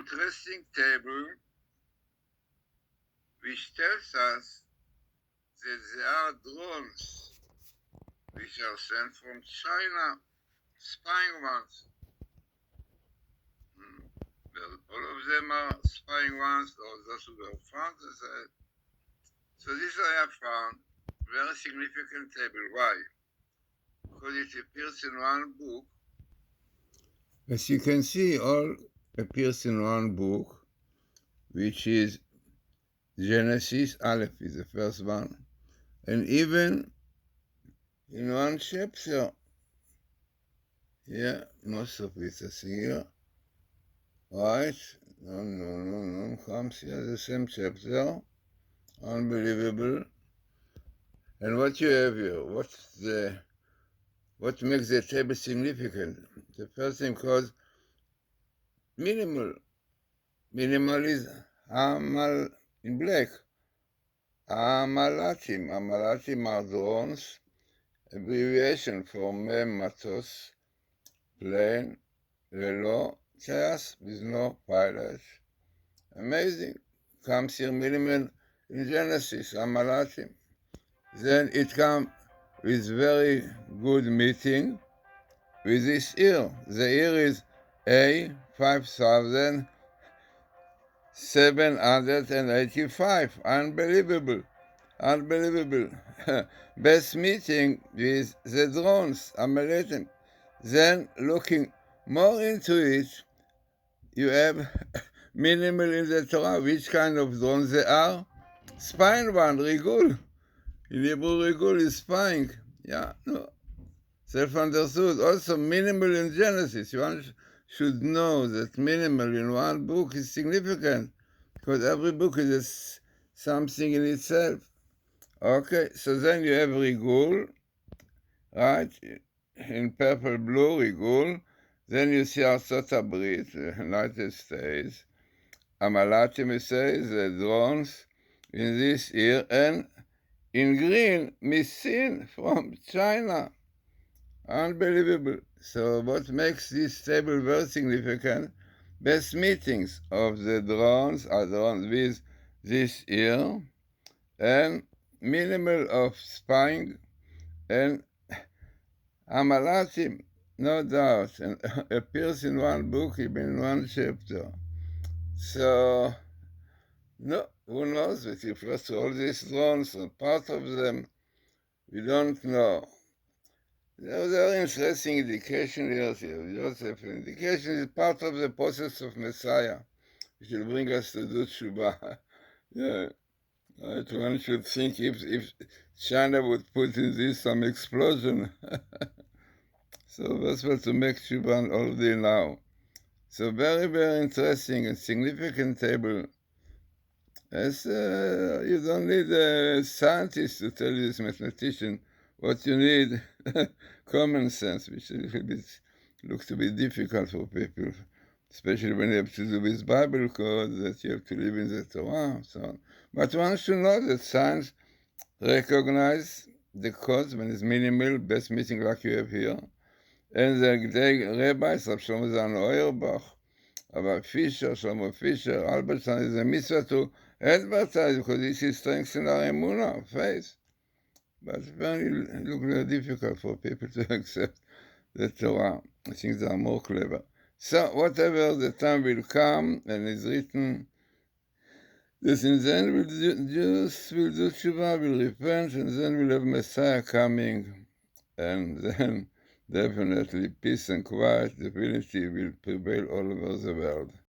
interesting table which tells us that there are drones which are sent from China, spying ones. Well, all of them are spying ones, or those who were found. So this I have found very significant table. Why? Because it appears in one book. As you can see, all appears in one book, which is Genesis. Aleph is the first one. And even in one chapter, yeah, most of it is here, right? No, comes here, the same chapter. Unbelievable. And what you have here, what makes the table significant? The first thing called minimal. Minimal is Amal in black. Amalatim. Amalatim are drones, abbreviation for mem matos, plane, lelo, chaos with no pilot. Amazing. Comes here minimal in Genesis, Amalatim. Then it comes with very good meeting with this year. The year is A5785. Unbelievable. Unbelievable. Best meeting with the drones, Amaletim. Then looking more into it, you have minimal in the Torah. Which kind of drones they are? Spying one, Rigul. In Hebrew, Rigul is spying. Yeah, no. Self-understood. Also, minimal in Genesis. You should know that minimal in one book is significant, because every book is something in itself. Okay, so then you have Rigul, right? In purple blue, Rigul. Then you see Artsot Abrit, the United States. Amalatim says the drones in this year, and in green, Missin from China. Unbelievable. So what makes this table very significant? Best meetings of the drones are drones with this year, and minimal of spying, and Amalatim, no doubt, and appears in one book, even in one chapter. So, no, who knows? If you first all these drones, and part of them, we don't know. There was an interesting indication here, Joseph. Indication is part of the process of Messiah, which will bring us to do Tshuva. Yeah, right. One should think if China would put in this some explosion. So that's what to make Tshuva already now. So very, very interesting and significant table. As you don't need a scientist to tell you, this mathematician, what you need, common sense, which a little bit looks to be difficult for people, especially when you have to do with Bible code, that you have to live in the Torah, and so on. But one should know that science recognize the codes when it's minimal, best meeting like you have here, and the rabbis, Rav Shlomo Zalman Auerbach, Rabbi Fisher, Shlomo Fisher, Albertson, is a mitzvah to advertise, because this is strengthening our emunah, faith. But apparently it looks very difficult for people to accept the Torah. I think they are more clever. So whatever the time will come, and it's written, this in the end Jews will do Tshuva, will repent, and then we'll have Messiah coming, and then definitely peace and quiet, divinity will prevail all over the world.